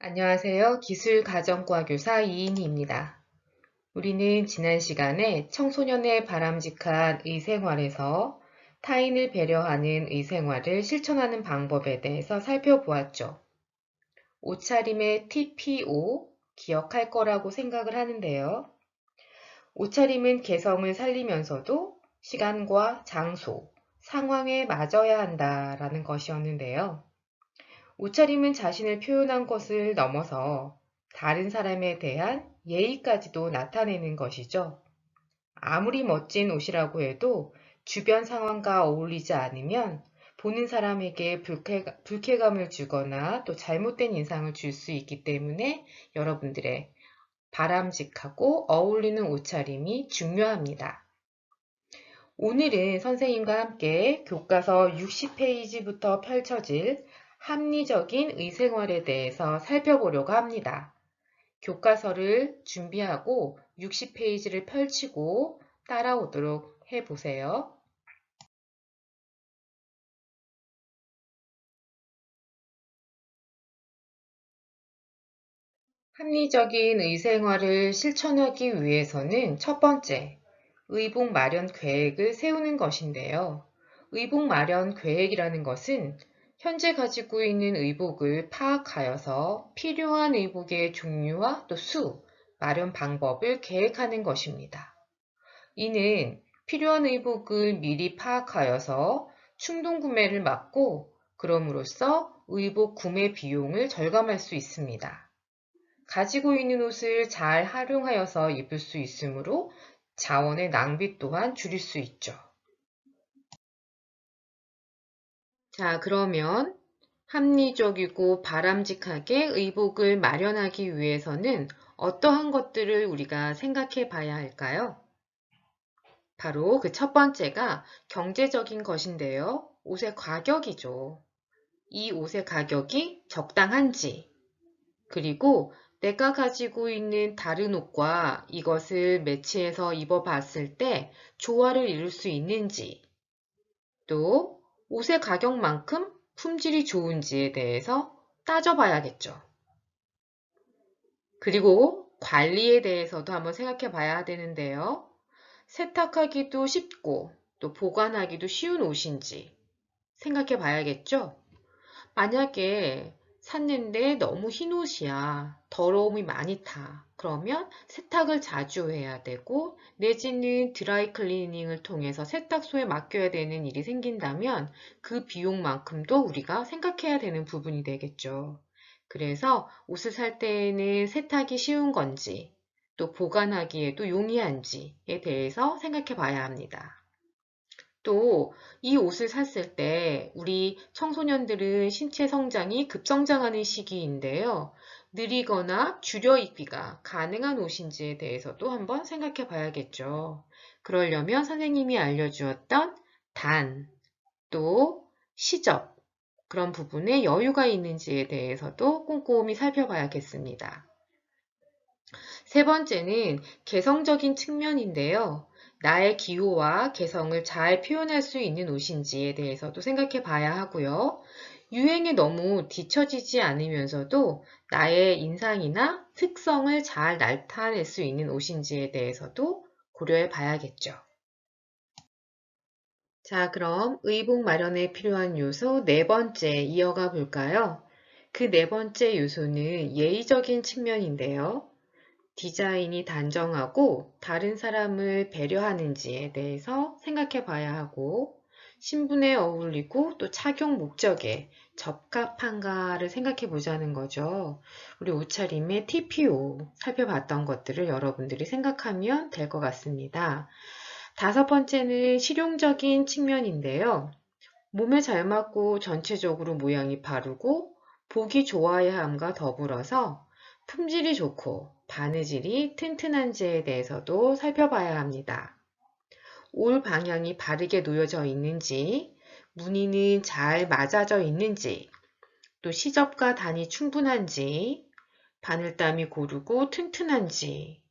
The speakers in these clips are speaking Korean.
안녕하세요. 기술가정과 교사 이인희입니다. 우리는 지난 시간에 청소년의 바람직한 의생활에서 타인을 배려하는 의생활을 실천하는 방법에 대해서 살펴보았죠. 옷차림의 TPO 기억할 거라고 생각을 하는데요. 옷차림은 개성을 살리면서도 시간과 장소, 상황에 맞아야 한다라는 것이었는데요. 옷차림은 자신을 표현한 것을 넘어서 다른 사람에 대한 예의까지도 나타내는 것이죠. 아무리 멋진 옷이라고 해도 주변 상황과 어울리지 않으면 보는 사람에게 불쾌감을 주거나 또 잘못된 인상을 줄 수 있기 때문에 여러분들의 바람직하고 어울리는 옷차림이 중요합니다. 오늘은 선생님과 함께 교과서 60페이지부터 펼쳐질 합리적인 의생활에 대해서 살펴보려고 합니다. 교과서를 준비하고 60페이지를 펼치고 따라오도록 해보세요. 합리적인 의생활을 실천하기 위해서는 첫 번째, 의복 마련 계획을 세우는 것인데요. 의복 마련 계획이라는 것은 현재 가지고 있는 의복을 파악하여서 필요한 의복의 종류와 또 수, 마련 방법을 계획하는 것입니다. 이는 필요한 의복을 미리 파악하여서 충동 구매를 막고 그럼으로써 의복 구매 비용을 절감할 수 있습니다. 가지고 있는 옷을 잘 활용하여서 입을 수 있으므로 자원의 낭비 또한 줄일 수 있죠. 자, 그러면 합리적이고 바람직하게 의복을 마련하기 위해서는 어떠한 것들을 우리가 생각해 봐야 할까요? 바로 그 첫 번째가 경제적인 것인데요. 옷의 가격이죠. 이 옷의 가격이 적당한지, 그리고 내가 가지고 있는 다른 옷과 이것을 매치해서 입어봤을 때 조화를 이룰 수 있는지, 또 옷의 가격만큼 품질이 좋은지에 대해서 따져봐야겠죠. 그리고 관리에 대해서도 한번 생각해 봐야 되는데요. 세탁하기도 쉽고 또 보관하기도 쉬운 옷인지 생각해 봐야겠죠. 만약에 샀는데 너무 흰 옷이야. 더러움이 많이 타. 그러면 세탁을 자주 해야 되고 내지는 드라이 클리닝을 통해서 세탁소에 맡겨야 되는 일이 생긴다면 그 비용만큼도 우리가 생각해야 되는 부분이 되겠죠. 그래서 옷을 살 때에는 세탁이 쉬운 건지 또 보관하기에도 용이한지에 대해서 생각해 봐야 합니다. 또 이 옷을 샀을 때 우리 청소년들은 신체 성장이 급성장하는 시기인데요. 느리거나 줄여 입기가 가능한 옷인지에 대해서도 한번 생각해 봐야겠죠. 그러려면 선생님이 알려주었던 단, 또 시접, 그런 부분에 여유가 있는지에 대해서도 꼼꼼히 살펴봐야겠습니다. 세 번째는 개성적인 측면인데요. 나의 기호와 개성을 잘 표현할 수 있는 옷인지에 대해서도 생각해 봐야 하고요. 유행에 너무 뒤처지지 않으면서도 나의 인상이나 특성을 잘 나타낼 수 있는 옷인지에 대해서도 고려해 봐야겠죠. 자, 그럼 의복 마련에 필요한 요소 네 번째 이어가 볼까요? 그 네 번째 요소는 예의적인 측면인데요. 디자인이 단정하고 다른 사람을 배려하는지에 대해서 생각해 봐야 하고 신분에 어울리고 또 착용 목적에 적합한가를 생각해 보자는 거죠. 우리 옷차림의 TPO 살펴봤던 것들을 여러분들이 생각하면 될 것 같습니다. 다섯 번째는 실용적인 측면인데요. 몸에 잘 맞고 전체적으로 모양이 바르고 보기 좋아야 함과 더불어서 품질이 좋고 바느질이 튼튼한지에 대해서도 살펴봐야 합니다. 올 방향이 바르게 놓여져 있는지, 무늬는 잘 맞아져 있는지, 또 시접과 단이 충분한지, 바늘땀이 고르고 튼튼한지,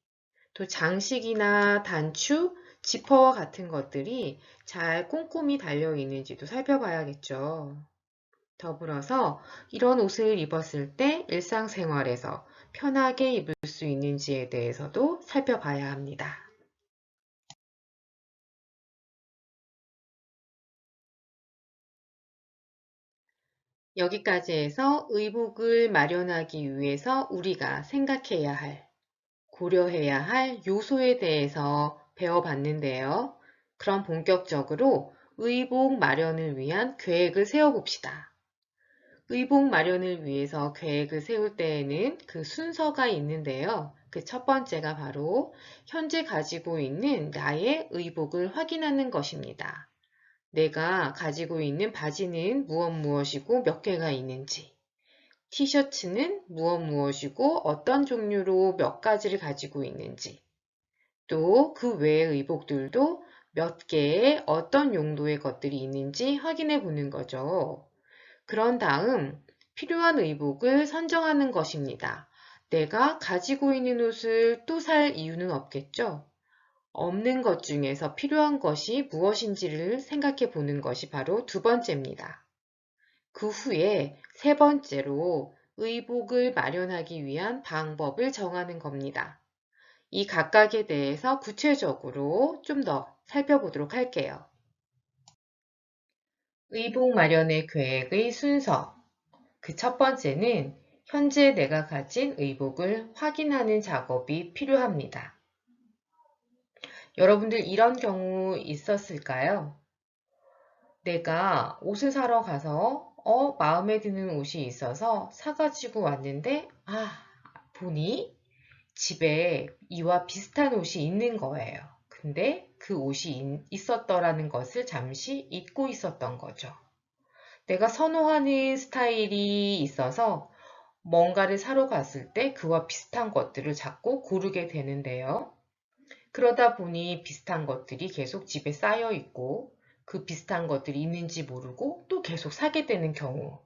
또 장식이나 단추, 지퍼와 같은 것들이 잘 꼼꼼히 달려 있는지도 살펴봐야겠죠. 더불어서 이런 옷을 입었을 때 일상생활에서 편하게 입을 수 있는지에 대해서도 살펴봐야 합니다. 여기까지 해서 의복을 마련하기 위해서 우리가 생각해야 할, 고려해야 할 요소에 대해서 배워봤는데요. 그럼 본격적으로 의복 마련을 위한 계획을 세워봅시다. 의복 마련을 위해서 계획을 세울 때에는 그 순서가 있는데요. 그 첫 번째가 바로 현재 가지고 있는 나의 의복을 확인하는 것입니다. 내가 가지고 있는 바지는 무엇이고 몇 개가 있는지, 티셔츠는 무엇이고 어떤 종류로 몇 가지를 가지고 있는지, 또 그 외의 의복들도 몇 개의 어떤 용도의 것들이 있는지 확인해 보는 거죠. 그런 다음 필요한 의복을 선정하는 것입니다. 내가 가지고 있는 옷을 또 살 이유는 없겠죠? 없는 것 중에서 필요한 것이 무엇인지를 생각해 보는 것이 바로 두 번째입니다. 그 후에 세 번째로 의복을 마련하기 위한 방법을 정하는 겁니다. 이 각각에 대해서 구체적으로 좀 더 살펴보도록 할게요. 의복 마련의 계획의 순서. 그 첫 번째는 현재 내가 가진 의복을 확인하는 작업이 필요합니다. 여러분들 이런 경우 있었을까요? 내가 옷을 사러 가서 마음에 드는 옷이 있어서 사가지고 왔는데 보니 집에 이와 비슷한 옷이 있는 거예요. 근데 그 옷이 있었더라는 것을 잠시 잊고 있었던 거죠. 내가 선호하는 스타일이 있어서 뭔가를 사러 갔을 때 그와 비슷한 것들을 자꾸 고르게 되는데요. 그러다 보니 비슷한 것들이 계속 집에 쌓여 있고 그 비슷한 것들이 있는지 모르고 또 계속 사게 되는 경우.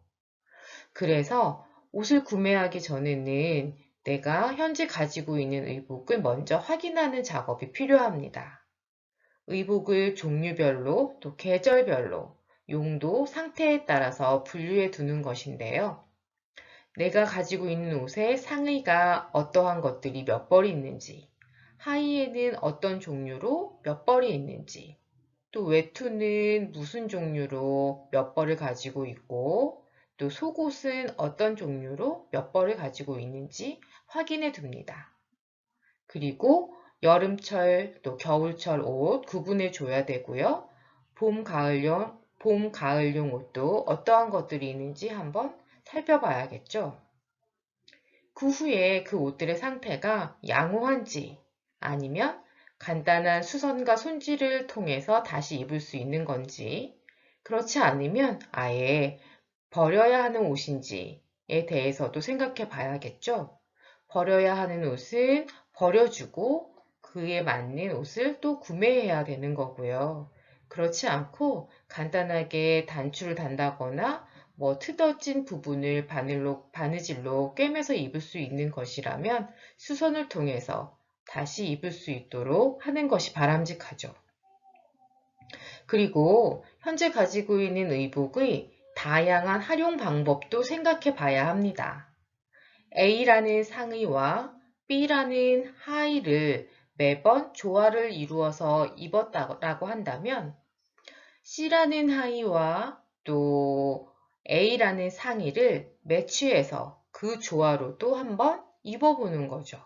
그래서 옷을 구매하기 전에는 내가 현재 가지고 있는 의복을 먼저 확인하는 작업이 필요합니다. 의복을 종류별로 또 계절별로 용도, 상태에 따라서 분류해 두는 것인데요. 내가 가지고 있는 옷의 상의가 어떠한 것들이 몇 벌이 있는지, 하의에는 어떤 종류로 몇 벌이 있는지, 또 외투는 무슨 종류로 몇 벌을 가지고 있고, 또 속옷은 어떤 종류로 몇 벌을 가지고 있는지 확인해 둡니다. 그리고 여름철 또 겨울철 옷 구분해 줘야 되고요. 봄, 가을용 옷도 어떠한 것들이 있는지 한번 살펴봐야겠죠. 그 후에 그 옷들의 상태가 양호한지 아니면 간단한 수선과 손질을 통해서 다시 입을 수 있는 건지 그렇지 않으면 아예 버려야 하는 옷인지에 대해서도 생각해 봐야겠죠. 버려야 하는 옷은 버려주고 그에 맞는 옷을 또 구매해야 되는 거고요. 그렇지 않고 간단하게 단추를 단다거나 트어진 부분을 바느질로 꿰매서 입을 수 있는 것이라면 수선을 통해서 다시 입을 수 있도록 하는 것이 바람직하죠. 그리고 현재 가지고 있는 의복의 다양한 활용 방법도 생각해 봐야 합니다. A라는 상의와 B라는 하의를 매번 조화를 이루어서 입었다고 한다면 C라는 하의와 또 A라는 상의를 매치해서 그 조화로 또 한번 입어보는 거죠.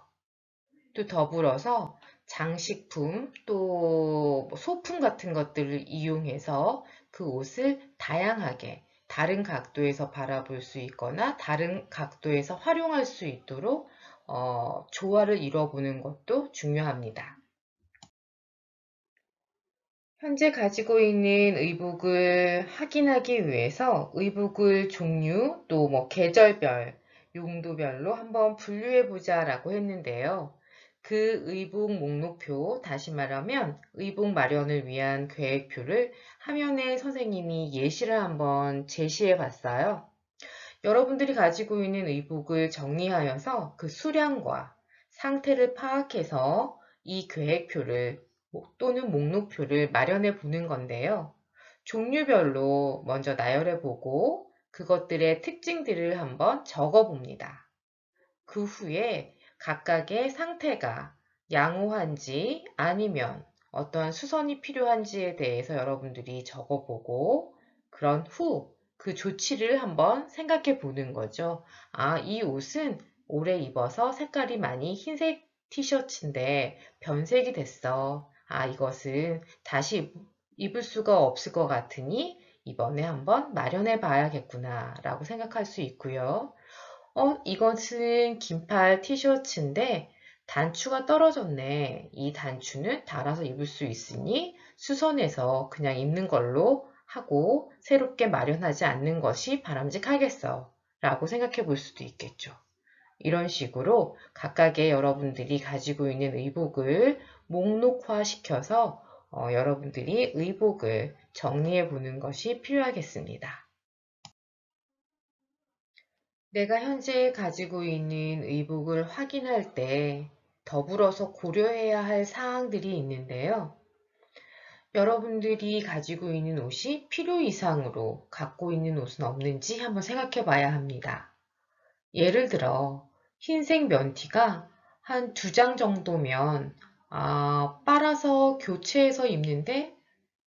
또 더불어서 장식품 또 소품 같은 것들을 이용해서 그 옷을 다양하게 다른 각도에서 바라볼 수 있거나 다른 각도에서 활용할 수 있도록 조화를 이뤄보는 것도 중요합니다. 현재 가지고 있는 의복을 확인하기 위해서 의복을 종류 또 계절별, 용도별로 한번 분류해 보자라고 했는데요. 그 의복 목록표, 다시 말하면 의복 마련을 위한 계획표를 화면에 선생님이 예시를 한번 제시해 봤어요. 여러분들이 가지고 있는 의복을 정리하여서 그 수량과 상태를 파악해서 이 계획표를 또는 목록표를 마련해 보는 건데요. 종류별로 먼저 나열해 보고 그것들의 특징들을 한번 적어 봅니다. 그 후에 각각의 상태가 양호한지 아니면 어떠한 수선이 필요한지에 대해서 여러분들이 적어보고 그런 후 그 조치를 한번 생각해 보는 거죠. 아, 이 옷은 오래 입어서 색깔이 많이 흰색 티셔츠인데 변색이 됐어. 아, 이것은 다시 입을 수가 없을 것 같으니 이번에 한번 마련해 봐야겠구나 라고 생각할 수 있고요. 이것은 긴팔 티셔츠인데 단추가 떨어졌네. 이 단추는 달아서 입을 수 있으니 수선해서 그냥 입는 걸로 하고 새롭게 마련하지 않는 것이 바람직하겠어. 라고 생각해 볼 수도 있겠죠. 이런 식으로 각각의 여러분들이 가지고 있는 의복을 목록화 시켜서 여러분들이 의복을 정리해 보는 것이 필요하겠습니다. 내가 현재 가지고 있는 의복을 확인할 때 더불어서 고려해야 할 사항들이 있는데요. 여러분들이 가지고 있는 옷이 필요 이상으로 갖고 있는 옷은 없는지 한번 생각해 봐야 합니다. 예를 들어 흰색 면티가 한 2장 정도면 빨아서 교체해서 입는데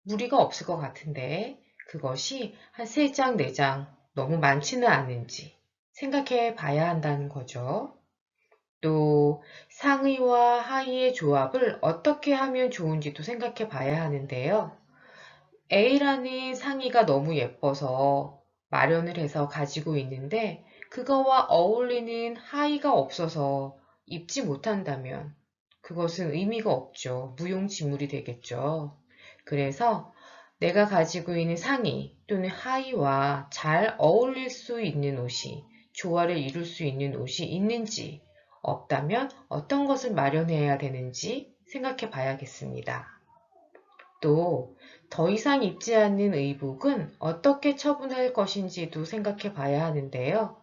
무리가 없을 것 같은데 그것이 한 3장, 4장 너무 많지는 않은지 생각해 봐야 한다는 거죠. 또 상의와 하의의 조합을 어떻게 하면 좋은지도 생각해 봐야 하는데요. A라는 상의가 너무 예뻐서 마련을 해서 가지고 있는데 그거와 어울리는 하의가 없어서 입지 못한다면 그것은 의미가 없죠. 무용지물이 되겠죠. 그래서 내가 가지고 있는 상의 또는 하의와 잘 어울릴 수 있는 옷이 조화를 이룰 수 있는 옷이 있는지 없다면 어떤 것을 마련해야 되는지 생각해 봐야겠습니다. 또 더 이상 입지 않는 의복은 어떻게 처분할 것인지도 생각해 봐야 하는데요.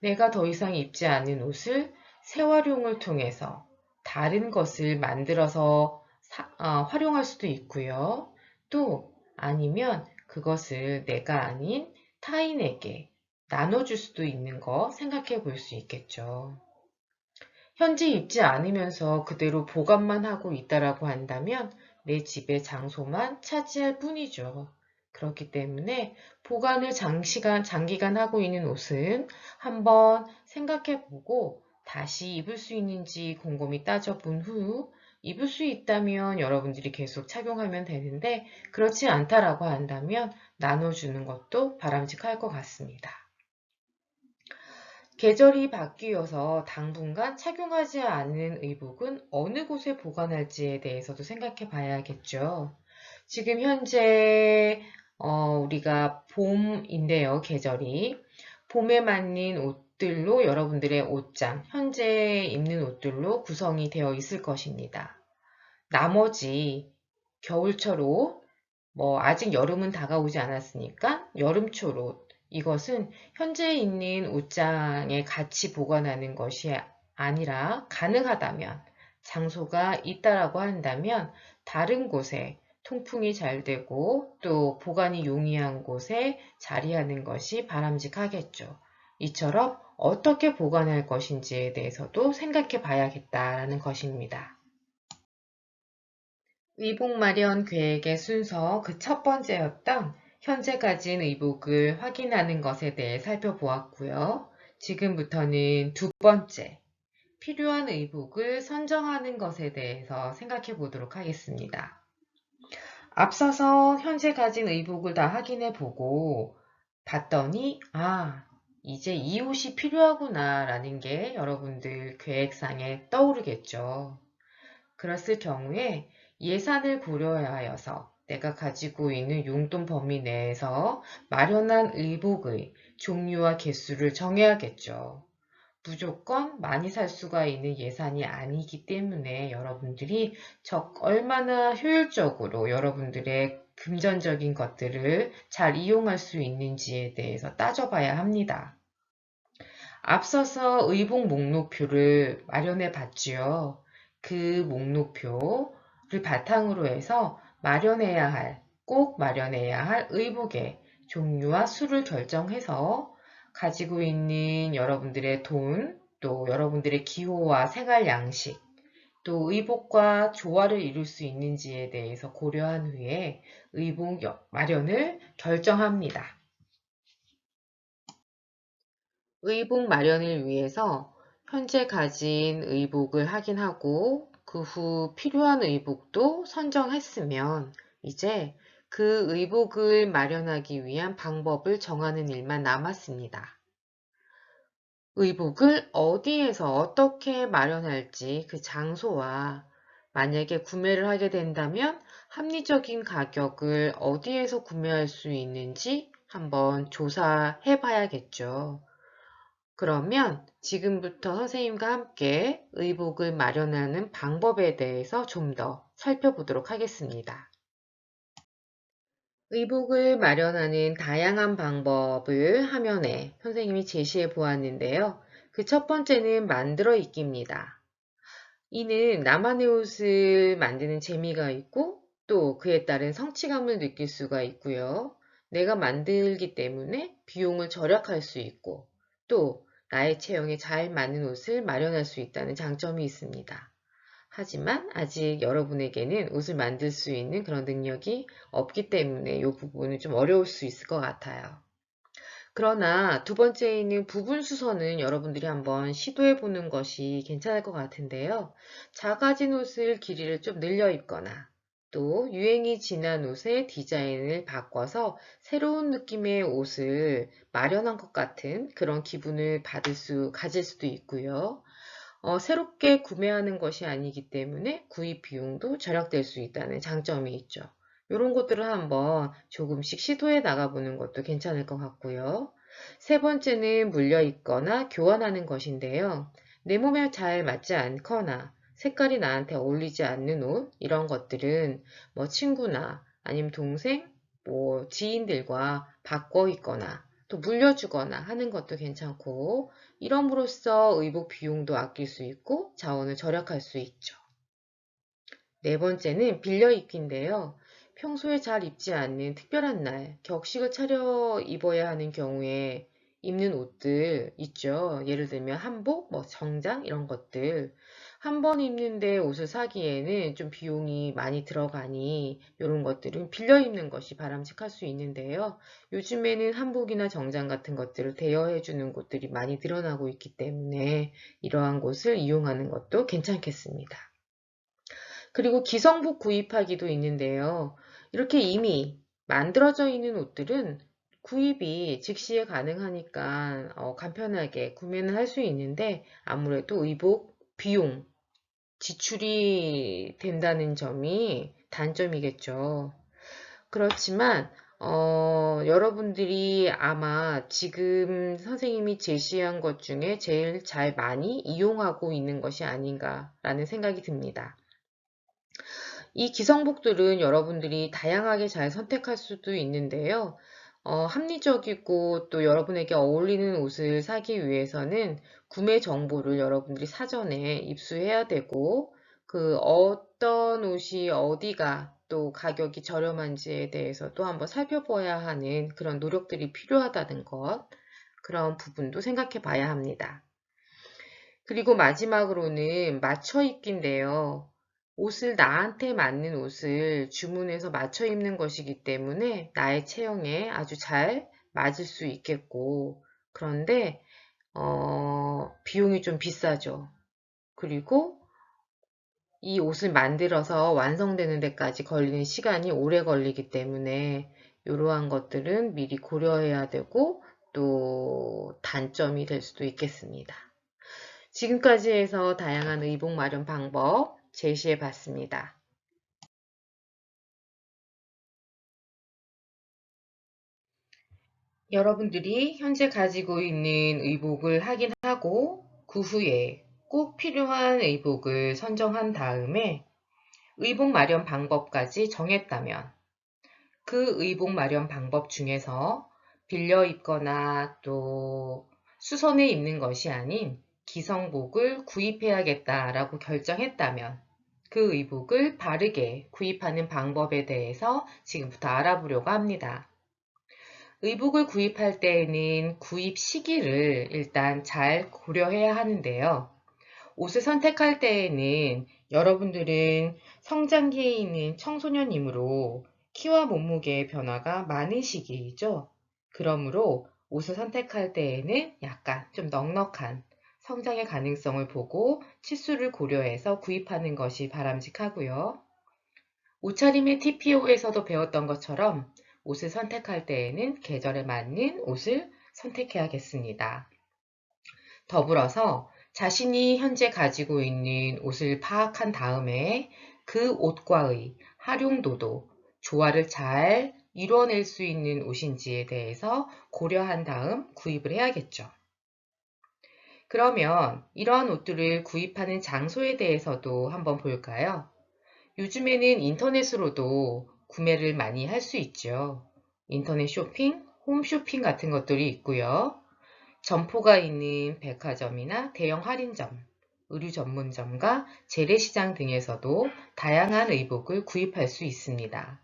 내가 더 이상 입지 않는 옷을 재활용을 통해서 다른 것을 만들어서 활용할 수도 있고요. 또 아니면 그것을 내가 아닌 타인에게 나눠줄 수도 있는 거 생각해 볼 수 있겠죠. 현재 입지 않으면서 그대로 보관만 하고 있다라고 한다면 내 집의 장소만 차지할 뿐이죠. 그렇기 때문에 보관을 장기간 하고 있는 옷은 한번 생각해 보고 다시 입을 수 있는지 곰곰이 따져본 후 입을 수 있다면 여러분들이 계속 착용하면 되는데 그렇지 않다라고 한다면 나눠주는 것도 바람직할 것 같습니다. 계절이 바뀌어서 당분간 착용하지 않은 의복은 어느 곳에 보관할지에 대해서도 생각해 봐야겠죠. 지금 현재 우리가 봄인데요, 계절이. 봄에 맞는 옷들로 여러분들의 옷장, 현재 입는 옷들로 구성이 되어 있을 것입니다. 나머지 겨울철 옷, 아직 여름은 다가오지 않았으니까 여름철 옷, 이것은 현재 있는 옷장에 같이 보관하는 것이 아니라 가능하다면 장소가 있다라고 한다면 다른 곳에 통풍이 잘 되고 또 보관이 용이한 곳에 자리하는 것이 바람직하겠죠. 이처럼 어떻게 보관할 것인지에 대해서도 생각해 봐야겠다라는 것입니다. 의복 마련 계획의 순서 그 첫 번째였던 현재 가진 의복을 확인하는 것에 대해 살펴보았고요. 지금부터는 두 번째, 필요한 의복을 선정하는 것에 대해서 생각해 보도록 하겠습니다. 앞서서 현재 가진 의복을 다 확인해 보고 봤더니, 이제 이 옷이 필요하구나 라는 게 여러분들 계획상에 떠오르겠죠. 그랬을 경우에 예산을 고려하여서 내가 가지고 있는 용돈 범위 내에서 마련한 의복의 종류와 개수를 정해야겠죠. 무조건 많이 살 수가 있는 예산이 아니기 때문에 여러분들이 얼마나 효율적으로 여러분들의 금전적인 것들을 잘 이용할 수 있는지에 대해서 따져봐야 합니다. 앞서서 의복 목록표를 마련해 봤지요. 그 목록표를 바탕으로 해서 꼭 마련해야 할 의복의 종류와 수를 결정해서 가지고 있는 여러분들의 돈, 또 여러분들의 기호와 생활 양식, 또 의복과 조화를 이룰 수 있는지에 대해서 고려한 후에 의복 마련을 결정합니다. 의복 마련을 위해서 현재 가진 의복을 확인하고 그 후 필요한 의복도 선정했으면 이제 그 의복을 마련하기 위한 방법을 정하는 일만 남았습니다. 의복을 어디에서 어떻게 마련할지 그 장소와 만약에 구매를 하게 된다면 합리적인 가격을 어디에서 구매할 수 있는지 한번 조사해 봐야겠죠. 그러면 지금부터 선생님과 함께 의복을 마련하는 방법에 대해서 좀 더 살펴보도록 하겠습니다. 의복을 마련하는 다양한 방법을 화면에 선생님이 제시해 보았는데요. 그 첫 번째는 만들어 입기입니다. 이는 나만의 옷을 만드는 재미가 있고 또 그에 따른 성취감을 느낄 수가 있고요. 내가 만들기 때문에 비용을 절약할 수 있고 또 나의 체형에 잘 맞는 옷을 마련할 수 있다는 장점이 있습니다. 하지만 아직 여러분에게는 옷을 만들 수 있는 그런 능력이 없기 때문에 이 부분은 좀 어려울 수 있을 것 같아요. 그러나 두 번째에 있는 부분 수선은 여러분들이 한번 시도해 보는 것이 괜찮을 것 같은데요. 작아진 옷을 길이를 좀 늘려 입거나 또 유행이 지난 옷의 디자인을 바꿔서 새로운 느낌의 옷을 마련한 것 같은 그런 기분을 가질 수도 있고요. 새롭게 구매하는 것이 아니기 때문에 구입 비용도 절약될 수 있다는 장점이 있죠. 이런 것들을 한번 조금씩 시도해 나가보는 것도 괜찮을 것 같고요. 세 번째는 물려 입거나 교환하는 것인데요. 내 몸에 잘 맞지 않거나 색깔이 나한테 어울리지 않는 옷, 이런 것들은 뭐 친구나 아니면 동생, 뭐 지인들과 바꿔 입거나 또 물려주거나 하는 것도 괜찮고 이럼으로써 의복 비용도 아낄 수 있고 자원을 절약할 수 있죠. 네 번째는 빌려 입기인데요. 평소에 잘 입지 않는 특별한 날, 격식을 차려 입어야 하는 경우에 입는 옷들 있죠. 예를 들면 한복, 뭐 정장 이런 것들. 한 번 입는데 옷을 사기에는 좀 비용이 많이 들어가니 이런 것들은 빌려 입는 것이 바람직할 수 있는데요. 요즘에는 한복이나 정장 같은 것들을 대여해 주는 곳들이 많이 늘어나고 있기 때문에 이러한 곳을 이용하는 것도 괜찮겠습니다. 그리고 기성복 구입하기도 있는데요. 이렇게 이미 만들어져 있는 옷들은 구입이 즉시에 가능하니까 간편하게 구매는 할 수 있는데 아무래도 의복 비용 지출이 된다는 점이 단점이겠죠. 그렇지만 여러분들이 아마 지금 선생님이 제시한 것 중에 제일 잘 많이 이용하고 있는 것이 아닌가라는 생각이 듭니다. 이 기성복들은 여러분들이 다양하게 잘 선택할 수도 있는데요. 합리적이고 또 여러분에게 어울리는 옷을 사기 위해서는 구매 정보를 여러분들이 사전에 입수해야 되고 그 어떤 옷이 어디가 또 가격이 저렴한지에 대해서도 한번 살펴봐야 하는 그런 노력들이 필요하다는 것, 그런 부분도 생각해 봐야 합니다. 그리고 마지막으로는 맞춰 입기인데요. 옷을 나한테 맞는 옷을 주문해서 맞춰 입는 것이기 때문에 나의 체형에 아주 잘 맞을 수 있겠고, 그런데, 비용이 좀 비싸죠. 그리고 이 옷을 만들어서 완성되는 데까지 걸리는 시간이 오래 걸리기 때문에 이러한 것들은 미리 고려해야 되고 또 단점이 될 수도 있겠습니다. 지금까지 해서 다양한 의복 마련 방법 제시해 봤습니다. 여러분들이 현재 가지고 있는 의복을 확인하고 그 후에 꼭 필요한 의복을 선정한 다음에 의복 마련 방법까지 정했다면 그 의복 마련 방법 중에서 빌려 입거나 또 수선해 입는 것이 아닌 기성복을 구입해야겠다라고 결정했다면 그 의복을 바르게 구입하는 방법에 대해서 지금부터 알아보려고 합니다. 의복을 구입할 때에는 구입 시기를 일단 잘 고려해야 하는데요. 옷을 선택할 때에는 여러분들은 성장기에 있는 청소년이므로 키와 몸무게의 변화가 많은 시기이죠. 그러므로 옷을 선택할 때에는 약간 좀 넉넉한 성장의 가능성을 보고 치수를 고려해서 구입하는 것이 바람직하고요. 옷차림의 TPO에서도 배웠던 것처럼 옷을 선택할 때에는 계절에 맞는 옷을 선택해야겠습니다. 더불어서 자신이 현재 가지고 있는 옷을 파악한 다음에 그 옷과의 활용도도 조화를 잘 이루어낼 수 있는 옷인지에 대해서 고려한 다음 구입을 해야겠죠. 그러면 이러한 옷들을 구입하는 장소에 대해서도 한번 볼까요? 요즘에는 인터넷으로도 구매를 많이 할 수 있죠. 인터넷 쇼핑, 홈쇼핑 같은 것들이 있고요. 점포가 있는 백화점이나 대형 할인점, 의류 전문점과 재래시장 등에서도 다양한 의복을 구입할 수 있습니다.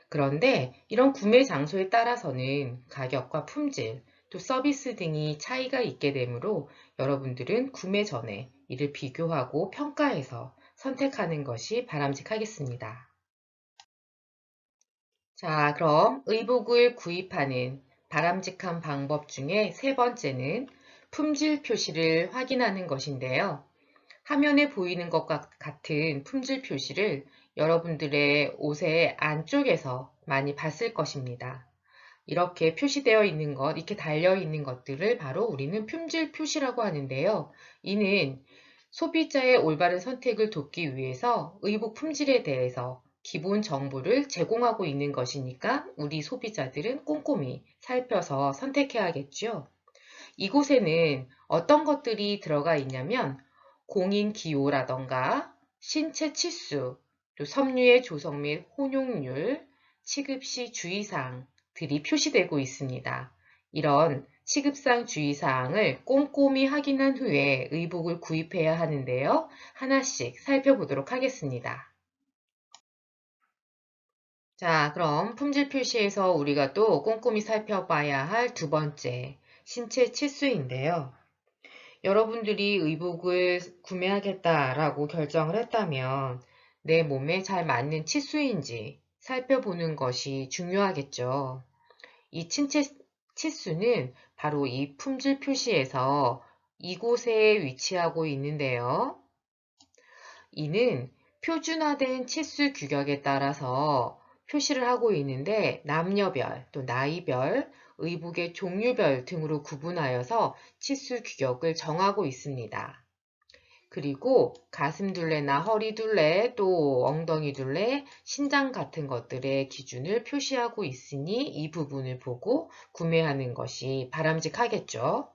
그런데 이런 구매 장소에 따라서는 가격과 품질, 또 서비스 등이 차이가 있게 되므로 여러분들은 구매 전에 이를 비교하고 평가해서 선택하는 것이 바람직하겠습니다. 자, 그럼 의복을 구입하는 바람직한 방법 중에 세 번째는 품질 표시를 확인하는 것인데요. 화면에 보이는 것과 같은 품질 표시를 여러분들의 옷의 안쪽에서 많이 봤을 것입니다. 이렇게 표시되어 있는 것, 이렇게 달려 있는 것들을 바로 우리는 품질 표시라고 하는데요. 이는 소비자의 올바른 선택을 돕기 위해서 의복 품질에 대해서 기본 정보를 제공하고 있는 것이니까 우리 소비자들은 꼼꼼히 살펴서 선택해야겠죠. 이곳에는 어떤 것들이 들어가 있냐면 공인 기호라던가 신체 치수, 또 섬유의 조성 및 혼용률, 취급 시 주의사항들이 표시되고 있습니다. 이런 취급상 주의사항을 꼼꼼히 확인한 후에 의복을 구입해야 하는데요. 하나씩 살펴보도록 하겠습니다. 자, 그럼 품질 표시에서 우리가 또 꼼꼼히 살펴봐야 할 두 번째, 신체 치수인데요. 여러분들이 의복을 구매하겠다라고 결정을 했다면 내 몸에 잘 맞는 치수인지 살펴보는 것이 중요하겠죠. 이 치수는 바로 이 품질 표시에서 이곳에 위치하고 있는데요. 이는 표준화된 치수 규격에 따라서 표시를 하고 있는데 남녀별 또 나이별, 의복의 종류별 등으로 구분하여서 치수 규격을 정하고 있습니다. 그리고 가슴 둘레나 허리 둘레 또 엉덩이 둘레, 신장 같은 것들의 기준을 표시하고 있으니 이 부분을 보고 구매하는 것이 바람직하겠죠.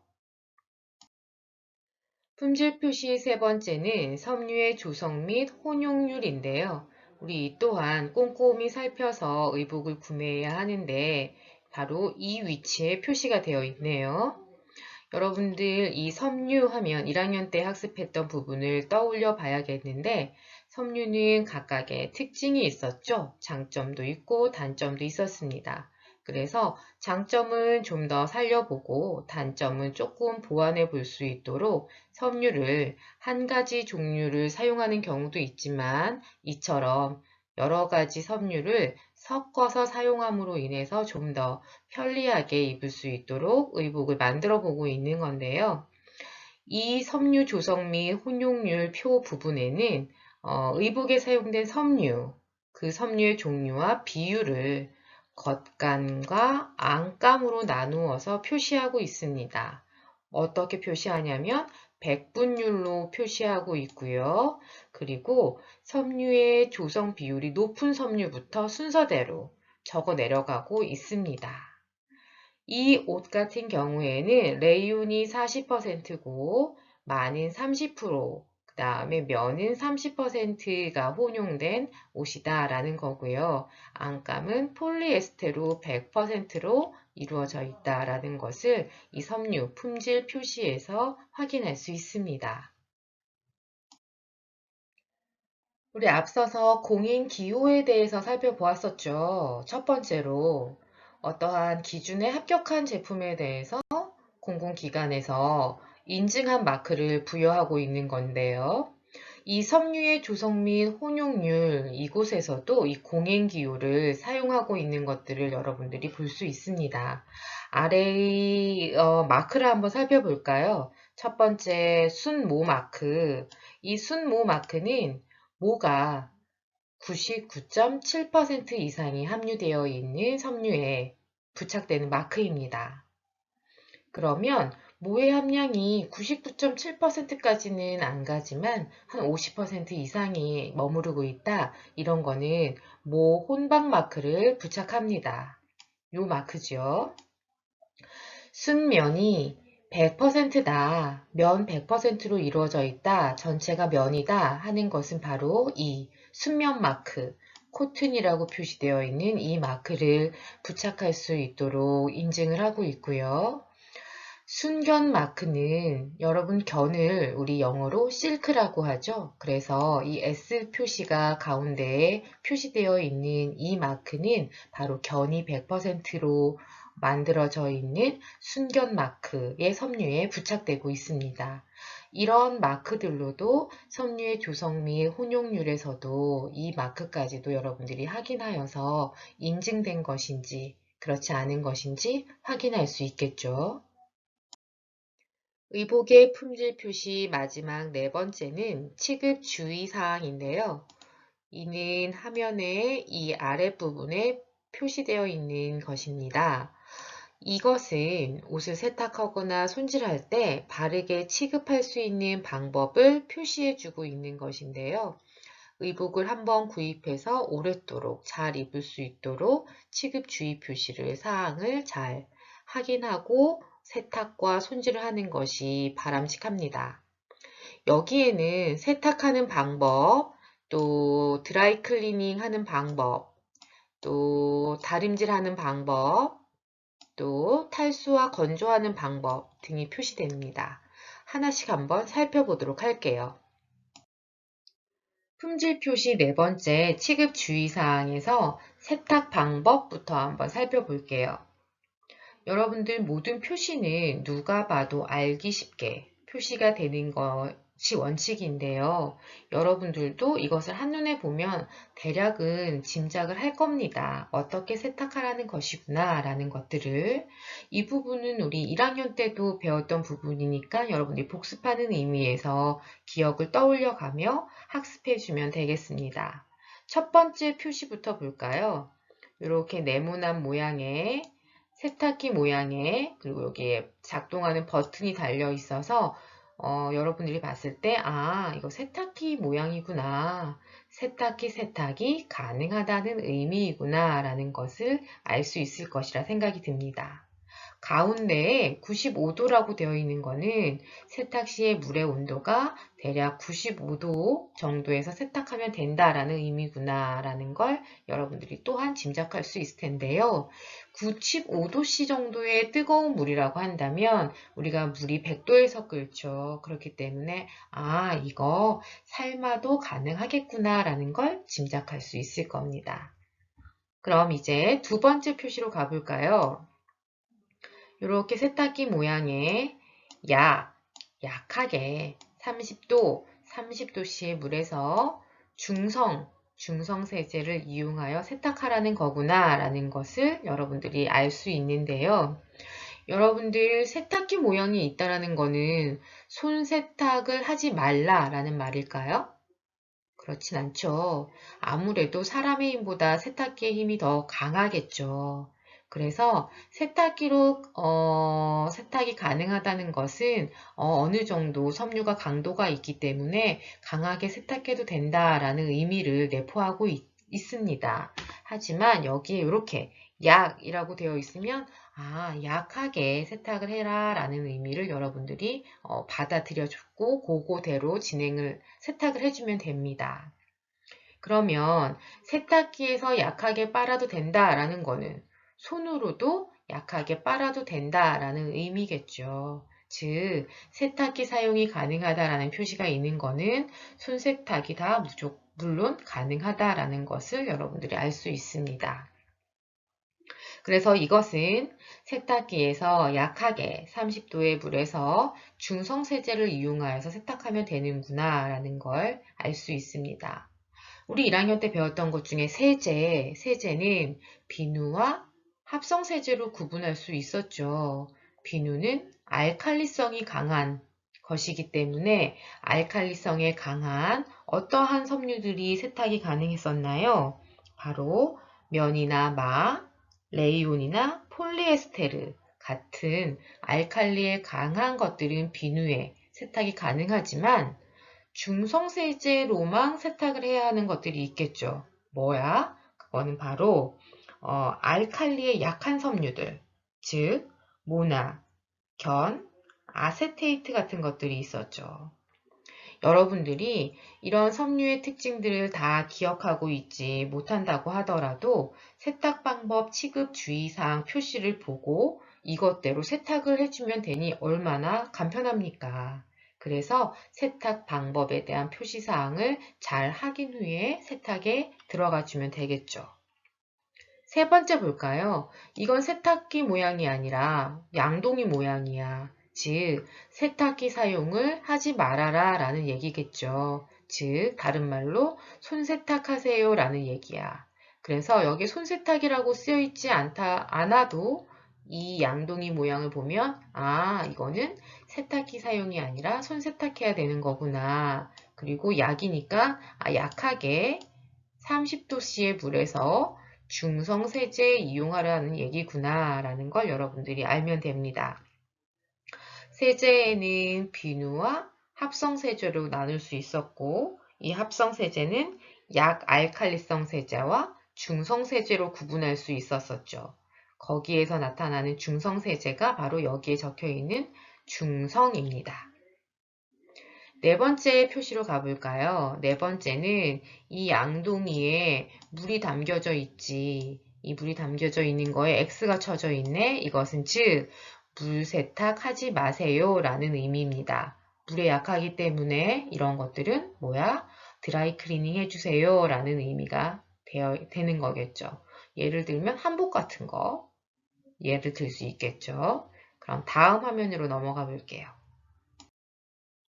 품질 표시 세 번째는 섬유의 조성 및 혼용률인데요. 우리 이 또한 꼼꼼히 살펴서 의복을 구매해야 하는데 바로 이 위치에 표시가 되어 있네요. 여러분들 이 섬유 하면 1학년 때 학습했던 부분을 떠올려 봐야겠는데 섬유는 각각의 특징이 있었죠. 장점도 있고 단점도 있었습니다. 그래서 장점은 좀 더 살려보고 단점은 조금 보완해 볼 수 있도록 섬유를 한 가지 종류를 사용하는 경우도 있지만 이처럼 여러 가지 섬유를 섞어서 사용함으로 인해서 좀 더 편리하게 입을 수 있도록 의복을 만들어 보고 있는 건데요. 이 섬유 조성 및 혼용률 표 부분에는 의복에 사용된 섬유, 그 섬유의 종류와 비율을 겉감과 안감으로 나누어서 표시하고 있습니다. 어떻게 표시하냐면 백분율로 표시하고 있고요. 그리고 섬유의 조성 비율이 높은 섬유부터 순서대로 적어 내려가고 있습니다. 이 옷 같은 경우에는 레이온이 40%고 만은 30%, 그 다음에 면은 30%가 혼용된 옷이다라는 거고요. 안감은 폴리에스테로 100%로 이루어져 있다라는 것을 이 섬유 품질 표시에서 확인할 수 있습니다. 우리 앞서서 공인 기호에 대해서 살펴보았었죠. 첫 번째로 어떠한 기준에 합격한 제품에 대해서 공공기관에서 인증한 마크를 부여하고 있는 건데요. 이 섬유의 조성 및 혼용률 이곳에서도 이 공행기호를 사용하고 있는 것들을 여러분들이 볼 수 있습니다. 아래의 마크를 한번 살펴볼까요? 첫 번째 순모 마크. 이 순모 마크는 모가 99.7% 이상이 함유되어 있는 섬유에 부착되는 마크입니다. 그러면 모의 함량이 99.7%까지는 안 가지만 한 50% 이상이 머무르고 있다. 이런 거는 모 혼방 마크를 부착합니다. 요 마크죠. 순면이 100%다. 면 100%로 이루어져 있다. 전체가 면이다 하는 것은 바로 이 순면 마크, 코튼이라고 표시되어 있는 이 마크를 부착할 수 있도록 인증을 하고 있고요. 순견 마크는 여러분 견을 우리 영어로 실크라고 하죠. 그래서 이 S 표시가 가운데에 표시되어 있는 이 마크는 바로 견이 100%로 만들어져 있는 순견 마크의 섬유에 부착되고 있습니다. 이런 마크들로도 섬유의 조성 및 혼용률에서도 이 마크까지도 여러분들이 확인하여서 인증된 것인지 그렇지 않은 것인지 확인할 수 있겠죠. 의복의 품질 표시 마지막 네 번째는 취급 주의사항인데요. 이는 화면의 이 아랫부분에 표시되어 있는 것입니다. 이것은 옷을 세탁하거나 손질할 때 바르게 취급할 수 있는 방법을 표시해 주고 있는 것인데요. 의복을 한번 구입해서 오랫도록 잘 입을 수 있도록 취급 주의 표시를 사항을 잘 확인하고 세탁과 손질을 하는 것이 바람직합니다. 여기에는 세탁하는 방법, 또 드라이 클리닝 하는 방법, 또 다림질 하는 방법, 또 탈수와 건조하는 방법 등이 표시됩니다. 하나씩 한번 살펴보도록 할게요. 품질 표시 네 번째 취급 주의사항에서 세탁 방법부터 한번 살펴볼게요. 여러분들 모든 표시는 누가 봐도 알기 쉽게 표시가 되는 것이 원칙인데요. 여러분들도 이것을 한눈에 보면 대략은 짐작을 할 겁니다. 어떻게 세탁하라는 것이구나 라는 것들을. 이 부분은 우리 1학년 때도 배웠던 부분이니까 여러분들이 복습하는 의미에서 기억을 떠올려가며 학습해주면 되겠습니다. 첫 번째 표시부터 볼까요? 이렇게 네모난 모양의 세탁기 모양의 그리고 여기에 작동하는 버튼이 달려 있어서 여러분들이 봤을 때 이거 세탁기 모양이구나. 세탁이 가능하다는 의미이구나 라는 것을 알 수 있을 것이라 생각이 듭니다. 가운데에 95도라고 되어 있는 것은 세탁 시의 물의 온도가 대략 95도 정도에서 세탁하면 된다라는 의미구나 라는 걸 여러분들이 또한 짐작할 수 있을 텐데요. 95도씨 정도의 뜨거운 물이라고 한다면 우리가 물이 100도에서 끓죠. 그렇기 때문에 이거 삶아도 가능하겠구나 라는 걸 짐작할 수 있을 겁니다. 그럼 이제 두 번째 표시로 가볼까요? 이렇게 세탁기 모양의 약하게 30도씨의 물에서 중성 세제를 이용하여 세탁하라는 거구나 라는 것을 여러분들이 알 수 있는데요. 여러분들 세탁기 모양이 있다라는 거는 손 세탁을 하지 말라라는 말일까요? 그렇진 않죠. 아무래도 사람의 힘보다 세탁기의 힘이 더 강하겠죠. 그래서 세탁기로 세탁이 가능하다는 것은 어느 정도 섬유가 강도가 있기 때문에 강하게 세탁해도 된다라는 의미를 내포하고 있습니다. 하지만 여기에 이렇게 약이라고 되어 있으면 약하게 세탁을 해라 라는 의미를 여러분들이 받아들여주고 그거대로 세탁을 해주면 됩니다. 그러면 세탁기에서 약하게 빨아도 된다라는 거는 손으로도 약하게 빨아도 된다라는 의미겠죠. 즉, 세탁기 사용이 가능하다라는 표시가 있는 거는 손세탁이 다 물론 가능하다라는 것을 여러분들이 알 수 있습니다. 그래서 이것은 세탁기에서 약하게 30도의 물에서 중성세제를 이용하여서 세탁하면 되는구나 라는 걸 알 수 있습니다. 우리 1학년 때 배웠던 것 중에 세제는 비누와 합성세제로 구분할 수 있었죠. 비누는 알칼리성이 강한 것이기 때문에 알칼리성에 강한 어떠한 섬유들이 세탁이 가능했었나요? 바로 면이나 마, 레이온이나 폴리에스테르 같은 알칼리에 강한 것들은 비누에 세탁이 가능하지만 중성세제로만 세탁을 해야 하는 것들이 있겠죠. 뭐야? 그거는 바로 알칼리의 약한 섬유들, 즉 모나, 견, 아세테이트 같은 것들이 있었죠. 여러분들이 이런 섬유의 특징들을 다 기억하고 있지 못한다고 하더라도 세탁 방법 취급 주의사항 표시를 보고 이것대로 세탁을 해주면 되니 얼마나 간편합니까? 그래서 세탁 방법에 대한 표시사항을 잘 확인 후에 세탁에 들어가 주면 되겠죠. 세 번째 볼까요? 이건 세탁기 모양이 아니라 양동이 모양이야. 즉, 세탁기 사용을 하지 말아라 라는 얘기겠죠. 즉, 다른 말로 손세탁하세요 라는 얘기야. 그래서 여기 손세탁이라고 쓰여 있지 않아도 이 양동이 모양을 보면 이거는 세탁기 사용이 아니라 손세탁해야 되는 거구나. 그리고 약이니까 약하게 30도씨의 물에서 중성세제 이용하라는 얘기구나 라는 걸 여러분들이 알면 됩니다. 세제에는 비누와 합성세제로 나눌 수 있었고 이 합성세제는 약알칼리성 세제와 중성세제로 구분할 수 있었었죠. 거기에서 나타나는 중성세제가 바로 여기에 적혀있는 중성입니다. 네 번째 표시로 가볼까요? 네 번째는 이 양동이에 물이 담겨져 있지. 이 물이 담겨져 있는 거에 X가 쳐져 있네. 이것은 즉, 물 세탁하지 마세요 라는 의미입니다. 물에 약하기 때문에 이런 것들은 뭐야? 드라이 클리닝 해주세요 라는 의미가 되는 거겠죠. 예를 들면 한복 같은 거 예를 들 수 있겠죠. 그럼 다음 화면으로 넘어가 볼게요.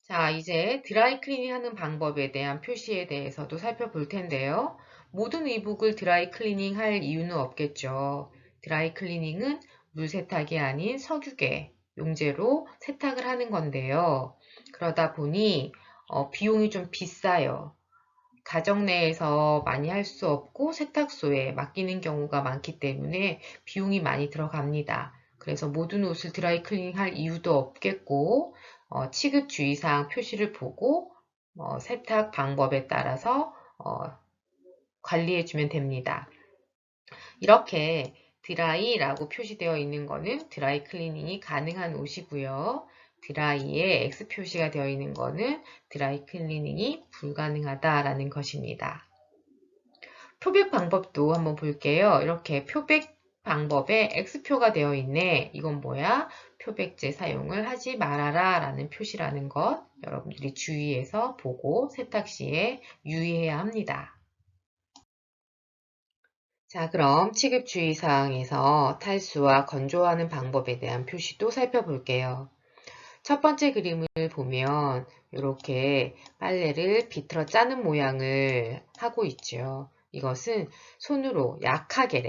자, 이제 드라이 클리닝 하는 방법에 대한 표시에 대해서도 살펴볼 텐데요. 모든 의복을 드라이 클리닝 할 이유는 없겠죠. 드라이 클리닝은 물 세탁이 아닌 석유계, 용제로 세탁을 하는 건데요. 그러다 보니 비용이 좀 비싸요. 가정 내에서 많이 할 수 없고 세탁소에 맡기는 경우가 많기 때문에 비용이 많이 들어갑니다. 그래서 모든 옷을 드라이 클리닝 할 이유도 없겠고 취급 주의사항 표시를 보고 세탁 방법에 따라서 관리해 주면 됩니다. 이렇게 드라이라고 표시되어 있는 거는 드라이 클리닝이 가능한 옷이고요. 드라이에 X 표시가 되어 있는 거는 드라이 클리닝이 불가능하다라는 것입니다. 표백 방법도 한번 볼게요. 이렇게 표백 방법에 X표가 되어 있네. 이건 뭐야? 표백제 사용을 하지 말아라 라는 표시라는 것 여러분들이 주의해서 보고 세탁 시에 유의해야 합니다. 자, 그럼 취급 주의사항에서 탈수와 건조하는 방법에 대한 표시도 살펴볼게요. 첫 번째 그림을 보면 이렇게 빨래를 비틀어 짜는 모양을 하고 있죠. 이것은 손으로 약하게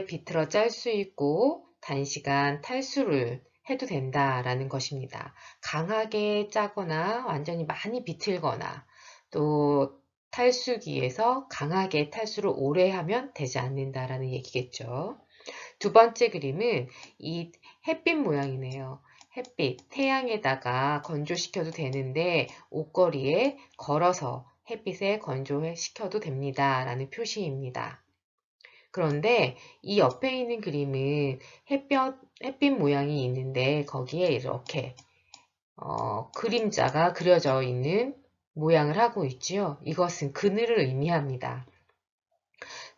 비틀어 짤 수 있고 단시간 탈수를 해도 된다라는 것입니다. 강하게 짜거나 완전히 많이 비틀거나 또 탈수기에서 강하게 탈수를 오래 하면 되지 않는다라는 얘기겠죠. 두 번째 그림은 이 햇빛 모양이네요. 햇빛, 태양에다가 건조시켜도 되는데 옷걸이에 걸어서 햇빛에 건조시켜도 됩니다. 라는 표시입니다. 그런데 이 옆에 있는 그림은 햇빛 모양이 있는데 거기에 이렇게 그림자가 그려져 있는 모양을 하고 있지요. 이것은 그늘을 의미합니다.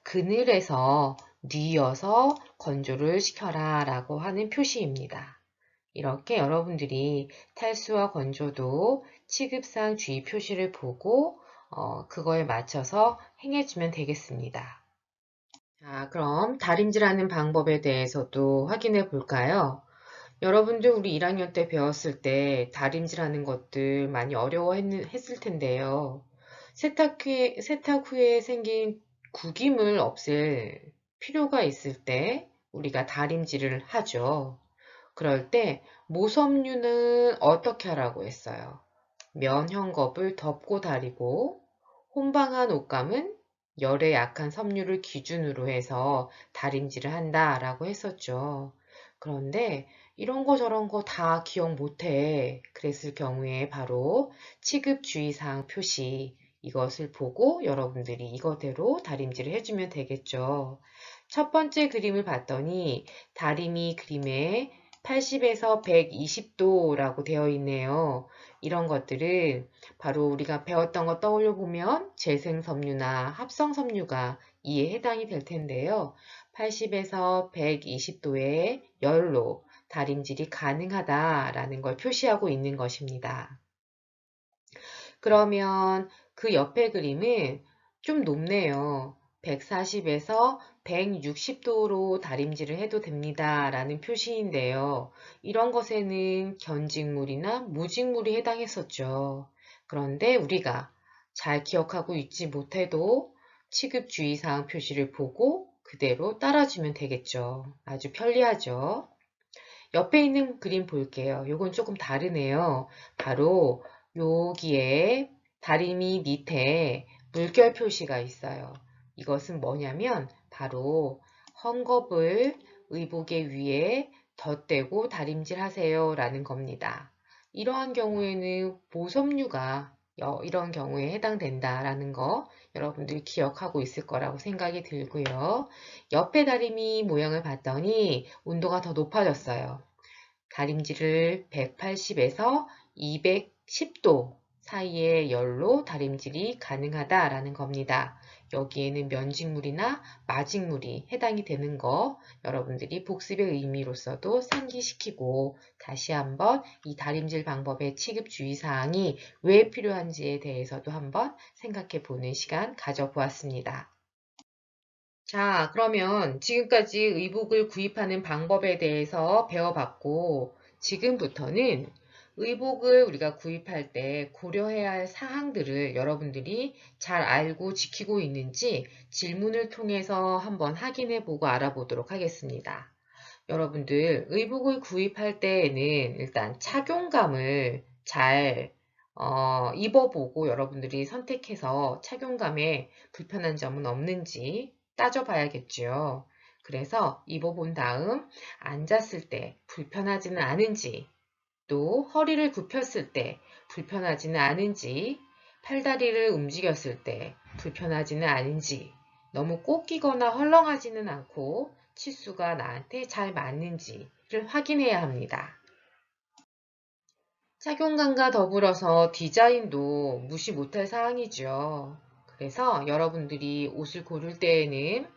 그늘에서 뉘어서 건조를 시켜라 라고 하는 표시입니다. 이렇게 여러분들이 탈수와 건조도 취급상 주의 표시를 보고 그거에 맞춰서 행해주면 되겠습니다. 자, 그럼 다림질하는 방법에 대해서도 확인해 볼까요? 여러분들 우리 1학년 때 배웠을 때 다림질하는 것들 많이 어려워했을 텐데요. 세탁 후에 생긴 구김을 없앨 필요가 있을 때 우리가 다림질을 하죠. 그럴 때 모섬유는 어떻게 하라고 했어요? 면 헝겊을 덮고 다리고 혼방한 옷감은 열에 약한 섬유를 기준으로 해서 다림질을 한다라고 했었죠. 그런데 이런 거 저런 거 다 기억 못해. 그랬을 경우에 바로 취급주의사항 표시 이것을 보고 여러분들이 이거대로 다림질을 해주면 되겠죠. 첫 번째 그림을 봤더니 다리미 그림에 80에서 120도라고 되어 있네요. 이런 것들은 바로 우리가 배웠던 거 떠올려 보면 재생섬유나 합성섬유가 이에 해당이 될 텐데요. 80에서 120도의 열로 다림질이 가능하다라는 걸 표시하고 있는 것입니다. 그러면 그 옆에 그림은 좀 높네요. 140에서 160도로 다림질을 해도 됩니다. 라는 표시인데요. 이런 것에는 견직물이나 무직물이 해당했었죠. 그런데 우리가 잘 기억하고 있지 못해도 취급주의사항 표시를 보고 그대로 따라주면 되겠죠. 아주 편리하죠. 옆에 있는 그림 볼게요. 요건 조금 다르네요. 바로 여기에 다리미 밑에 물결 표시가 있어요. 이것은 뭐냐면 바로 헝겊을 의복의 위에 덧대고 다림질 하세요 라는 겁니다. 이러한 경우에는 모섬유가 이런 경우에 해당된다라는 거 여러분들이 기억하고 있을 거라고 생각이 들고요. 옆에 다리미 모양을 봤더니 온도가 더 높아졌어요. 다림질을 180에서 210도 사이의 열로 다림질이 가능하다라는 겁니다. 여기에는 면직물이나 마직물이 해당이 되는 거 여러분들이 복습의 의미로서도 상기시키고 다시 한번 이 다림질 방법의 취급 주의사항이 왜 필요한지에 대해서도 한번 생각해 보는 시간 가져보았습니다. 자, 그러면 지금까지 의복을 구입하는 방법에 대해서 배워봤고, 지금부터는 의복을 우리가 구입할 때 고려해야 할 사항들을 여러분들이 잘 알고 지키고 있는지 질문을 통해서 한번 확인해보고 알아보도록 하겠습니다. 여러분들 의복을 구입할 때에는 일단 착용감을 잘 입어보고 여러분들이 선택해서 착용감에 불편한 점은 없는지 따져봐야겠죠. 그래서 입어본 다음 앉았을 때 불편하지는 않은지 또 허리를 굽혔을 때 불편하지는 않은지 팔다리를 움직였을 때 불편하지는 않은지 너무 꼭 끼거나 헐렁하지는 않고 치수가 나한테 잘 맞는지를 확인해야 합니다. 착용감과 더불어서 디자인도 무시 못할 사항이죠. 그래서 여러분들이 옷을 고를 때에는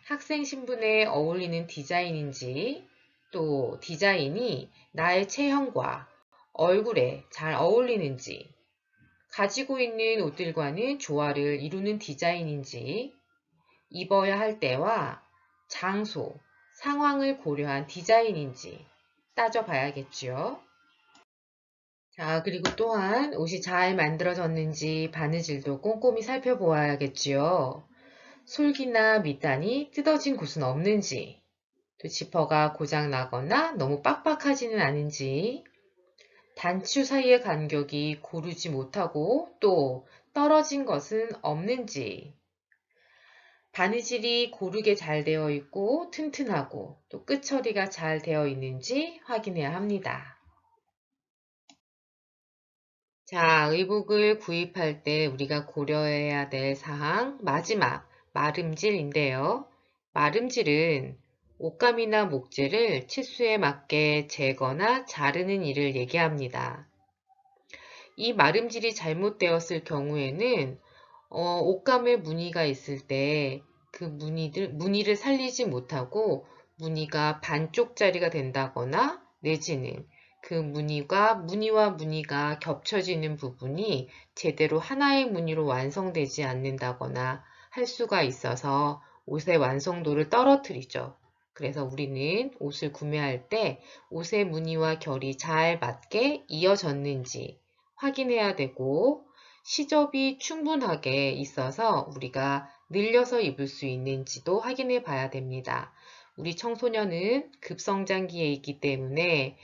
학생 신분에 어울리는 디자인인지 또 디자인이 나의 체형과 얼굴에 잘 어울리는지 가지고 있는 옷들과는 조화를 이루는 디자인인지 입어야 할 때와 장소, 상황을 고려한 디자인인지 따져봐야겠죠. 자, 그리고 또한 옷이 잘 만들어졌는지 바느질도 꼼꼼히 살펴보아야겠지요. 솔기나 밑단이 뜯어진 곳은 없는지, 또 지퍼가 고장 나거나 너무 빡빡하지는 않은지, 단추 사이의 간격이 고르지 못하고 또 떨어진 것은 없는지, 바느질이 고르게 잘 되어 있고 튼튼하고 또 끝처리가 잘 되어 있는지 확인해야 합니다. 자, 의복을 구입할 때 우리가 고려해야 될 사항 마지막 마름질인데요. 마름질은 옷감이나 목재를 치수에 맞게 재거나 자르는 일을 얘기합니다. 이 마름질이 잘못되었을 경우에는 옷감에 무늬가 있을 때 그 무늬를 살리지 못하고 무늬가 반쪽짜리가 된다거나 내지는 그 무늬와 무늬가 겹쳐지는 부분이 제대로 하나의 무늬로 완성되지 않는다거나 할 수가 있어서 옷의 완성도를 떨어뜨리죠. 그래서 우리는 옷을 구매할 때 옷의 무늬와 결이 잘 맞게 이어졌는지 확인해야 되고 시접이 충분하게 있어서 우리가 늘려서 입을 수 있는지도 확인해 봐야 됩니다. 우리 청소년은 급성장기에 있기 때문에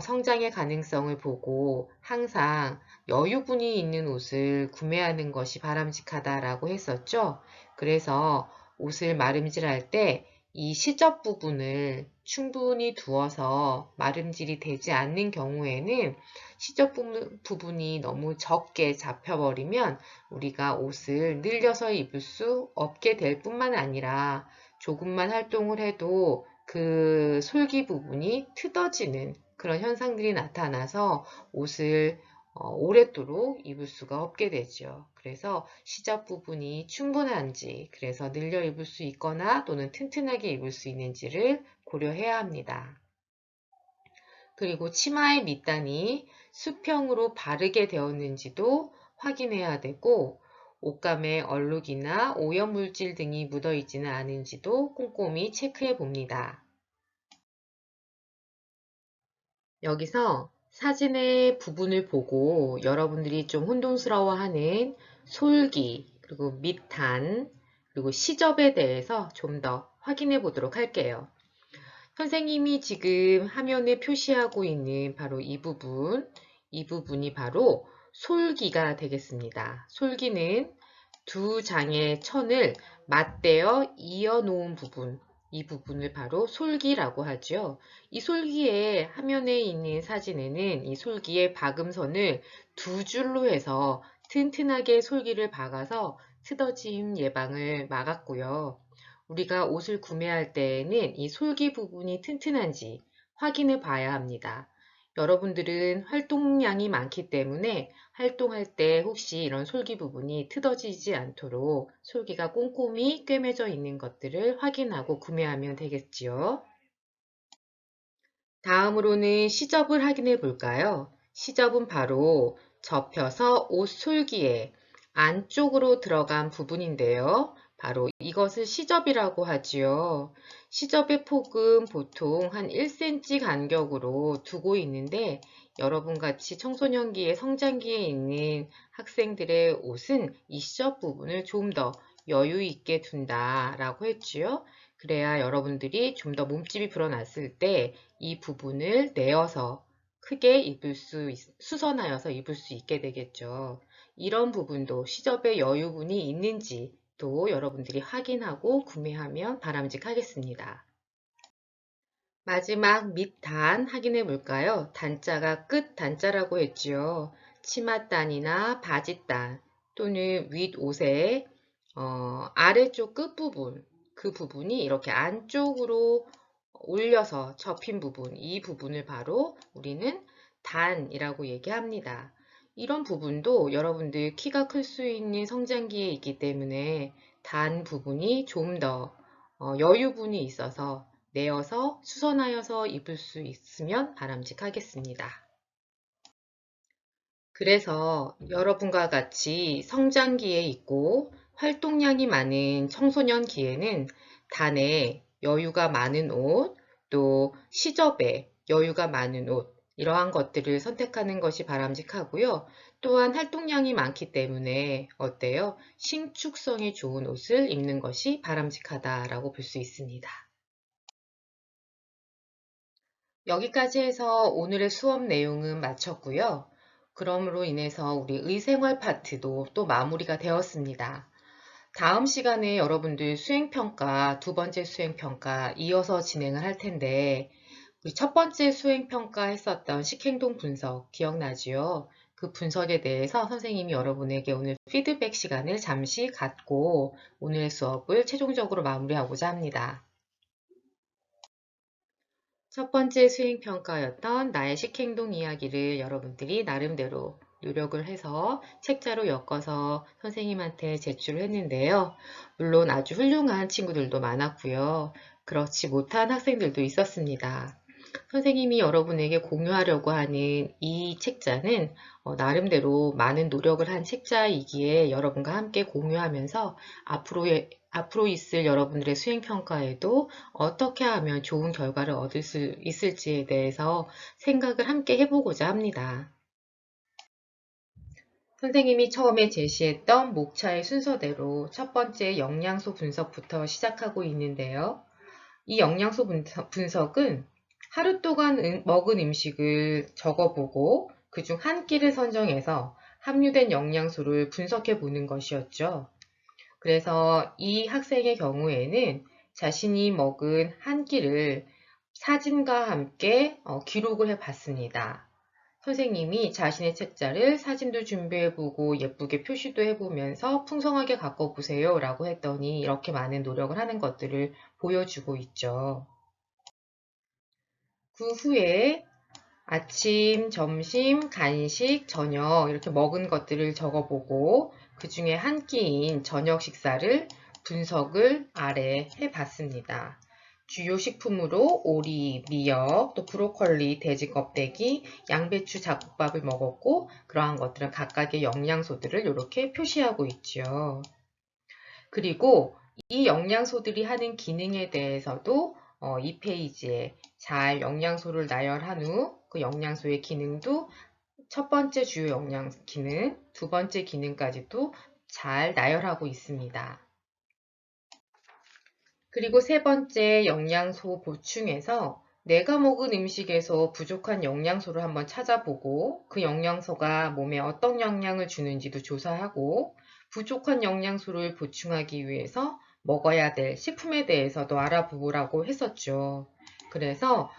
성장의 가능성을 보고 항상 여유분이 있는 옷을 구매하는 것이 바람직하다라고 했었죠. 그래서 옷을 마름질할 때 이 시접 부분을 충분히 두어서 마름질이 되지 않는 경우에는 시접 부분이 너무 적게 잡혀버리면 우리가 옷을 늘려서 입을 수 없게 될 뿐만 아니라 조금만 활동을 해도 그 솔기 부분이 트어지는 그런 현상들이 나타나서 옷을 오랫도록 입을 수가 없게 되죠. 그래서 시접 부분이 충분한지, 그래서 늘려 입을 수 있거나 또는 튼튼하게 입을 수 있는지를 고려해야 합니다. 그리고 치마의 밑단이 수평으로 바르게 되었는지도 확인해야 되고 옷감에 얼룩이나 오염물질 등이 묻어 있지는 않은지도 꼼꼼히 체크해 봅니다. 여기서 사진의 부분을 보고 여러분들이 좀 혼동스러워하는 솔기, 그리고 밑단, 그리고 시접에 대해서 좀 더 확인해 보도록 할게요. 선생님이 지금 화면에 표시하고 있는 바로 이 부분이 바로 솔기가 되겠습니다. 솔기는 두 장의 천을 맞대어 이어 놓은 부분, 이 부분을 바로 솔기라고 하죠. 이 솔기의 화면에 있는 사진에는 이 솔기의 박음선을 두 줄로 해서 튼튼하게 솔기를 박아서 트어짐 예방을 막았고요. 우리가 옷을 구매할 때에는 이 솔기 부분이 튼튼한지 확인해 봐야 합니다. 여러분들은 활동량이 많기 때문에 활동할 때 혹시 이런 솔기 부분이 트어지지 않도록 솔기가 꼼꼼히 꿰매져 있는 것들을 확인하고 구매하면 되겠지요. 다음으로는 시접을 확인해 볼까요? 시접은 바로 접혀서 옷 솔기에 안쪽으로 들어간 부분인데요. 바로 이것을 시접이라고 하지요. 시접의 폭은 보통 한 1cm 간격으로 두고 있는데 여러분 같이 청소년기에 성장기에 있는 학생들의 옷은 이 시접 부분을 좀 더 여유 있게 둔다라고 했지요. 그래야 여러분들이 좀 더 몸집이 불어났을 때 이 부분을 내어서 크게 수선하여서 입을 수 있게 되겠죠. 이런 부분도 시접에 여유분이 있는지 또 여러분들이 확인하고 구매하면 바람직하겠습니다. 마지막 밑단 확인해 볼까요? 단자가 끝 단자라고 했지요. 치맛단이나 바지단 또는 윗옷의 아래쪽 끝부분, 그 부분이 이렇게 안쪽으로 올려서 접힌 부분, 이 부분을 바로 우리는 단이라고 얘기합니다. 이런 부분도 여러분들 키가 클 수 있는 성장기에 있기 때문에 단 부분이 좀 더 여유분이 있어서 내어서 수선하여서 입을 수 있으면 바람직하겠습니다. 그래서 여러분과 같이 성장기에 있고 활동량이 많은 청소년기에는 단에 여유가 많은 옷, 또 시접에 여유가 많은 옷, 이러한 것들을 선택하는 것이 바람직하고요. 또한 활동량이 많기 때문에 어때요? 신축성이 좋은 옷을 입는 것이 바람직하다라고 볼 수 있습니다. 여기까지 해서 오늘의 수업 내용은 마쳤고요. 그럼으로 인해서 우리 의생활 파트도 또 마무리가 되었습니다. 다음 시간에 여러분들 수행평가, 두 번째 수행평가 이어서 진행을 할 텐데 우리 첫 번째 수행평가 했었던 식행동 분석 기억나지요? 그 분석에 대해서 선생님이 여러분에게 오늘 피드백 시간을 잠시 갖고 오늘의 수업을 최종적으로 마무리하고자 합니다. 첫 번째 수행평가였던 나의 식행동 이야기를 여러분들이 나름대로 노력을 해서 책자로 엮어서 선생님한테 제출을 했는데요. 물론 아주 훌륭한 친구들도 많았고요. 그렇지 못한 학생들도 있었습니다. 선생님이 여러분에게 공유하려고 하는 이 책자는 나름대로 많은 노력을 한 책자이기에 여러분과 함께 공유하면서 앞으로 있을 여러분들의 수행평가에도 어떻게 하면 좋은 결과를 얻을 수 있을지에 대해서 생각을 함께 해보고자 합니다. 선생님이 처음에 제시했던 목차의 순서대로 첫 번째 영양소 분석부터 시작하고 있는데요. 이 영양소 분석은 하루 동안 먹은 음식을 적어보고 그중 한 끼를 선정해서 함유된 영양소를 분석해 보는 것이었죠. 그래서 이 학생의 경우에는 자신이 먹은 한 끼를 사진과 함께 기록을 해 봤습니다. 선생님이 자신의 책자를 사진도 준비해보고 예쁘게 표시도 해보면서 풍성하게 가꿔보세요 라고 했더니 이렇게 많은 노력을 하는 것들을 보여주고 있죠. 그 후에 아침, 점심, 간식, 저녁 이렇게 먹은 것들을 적어보고 그 중에 한 끼인 저녁 식사를 분석을 아래 해봤습니다. 주요 식품으로 오리, 미역, 또 브로콜리, 돼지 껍데기, 양배추 잡곡밥을 먹었고 그러한 것들은 각각의 영양소들을 이렇게 표시하고 있죠. 그리고 이 영양소들이 하는 기능에 대해서도 이 페이지에 잘 영양소를 나열한 후 그 영양소의 기능도 첫 번째 주요 영양 기능, 두 번째 기능까지도 잘 나열하고 있습니다. 그리고 세 번째 영양소 보충에서 내가 먹은 음식에서 부족한 영양소를 한번 찾아보고 그 영양소가 몸에 어떤 영향을 주는지도 조사하고 부족한 영양소를 보충하기 위해서 먹어야 될 식품에 대해서도 알아보라고 했었죠. 그래서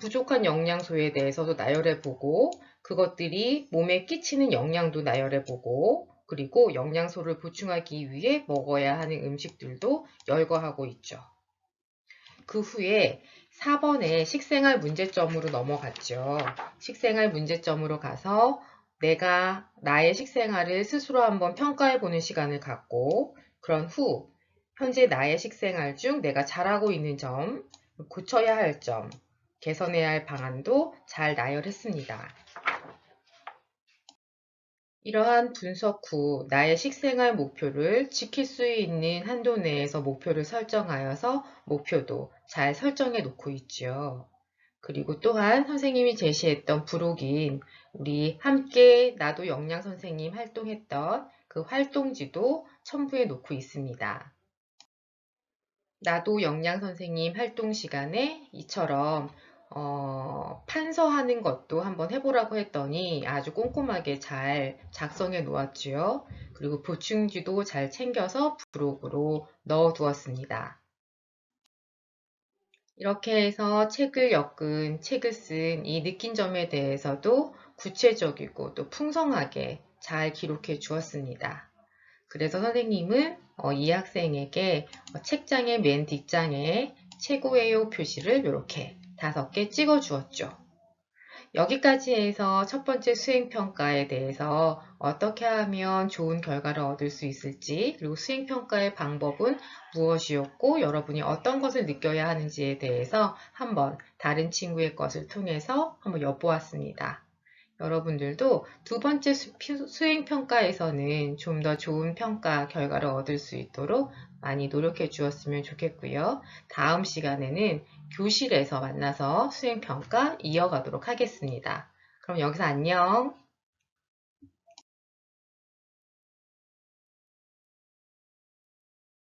부족한 영양소에 대해서도 나열해보고 그것들이 몸에 끼치는 영향도 나열해보고 그리고 영양소를 보충하기 위해 먹어야 하는 음식들도 열거하고 있죠. 그 후에 4번에 식생활 문제점으로 넘어갔죠. 식생활 문제점으로 가서 내가 나의 식생활을 스스로 한번 평가해보는 시간을 갖고 그런 후 현재 나의 식생활 중 내가 잘하고 있는 점, 고쳐야 할 점, 개선해야 할 방안도 잘 나열했습니다. 이러한 분석 후 나의 식생활 목표를 지킬 수 있는 한도 내에서 목표를 설정하여서 목표도 잘 설정해 놓고 있죠. 그리고 또한 선생님이 제시했던 부록인 우리 함께 나도 영양 선생님 활동했던 그 활동지도 첨부해 놓고 있습니다. 나도 영양 선생님 활동 시간에 이처럼 판서하는 것도 한번 해보라고 했더니 아주 꼼꼼하게 잘 작성해 놓았지요. 그리고 보충지도 잘 챙겨서 부록으로 넣어 두었습니다. 이렇게 해서 책을 엮은 책을 쓴 이 느낀 점에 대해서도 구체적이고 또 풍성하게 잘 기록해 주었습니다. 그래서 선생님은 이 학생에게 책장의 맨 뒷장에 최고예요 표시를 이렇게 5개 찍어 주었죠. 여기까지 해서 첫 번째 수행평가에 대해서 어떻게 하면 좋은 결과를 얻을 수 있을지 그리고 수행평가의 방법은 무엇이었고 여러분이 어떤 것을 느껴야 하는지에 대해서 한번 다른 친구의 것을 통해서 한번 엿보았습니다. 여러분들도 두 번째 수행평가에서는 좀 더 좋은 평가 결과를 얻을 수 있도록 많이 노력해 주었으면 좋겠고요. 다음 시간에는 교실에서 만나서 수행평가 이어가도록 하겠습니다. 그럼 여기서 안녕!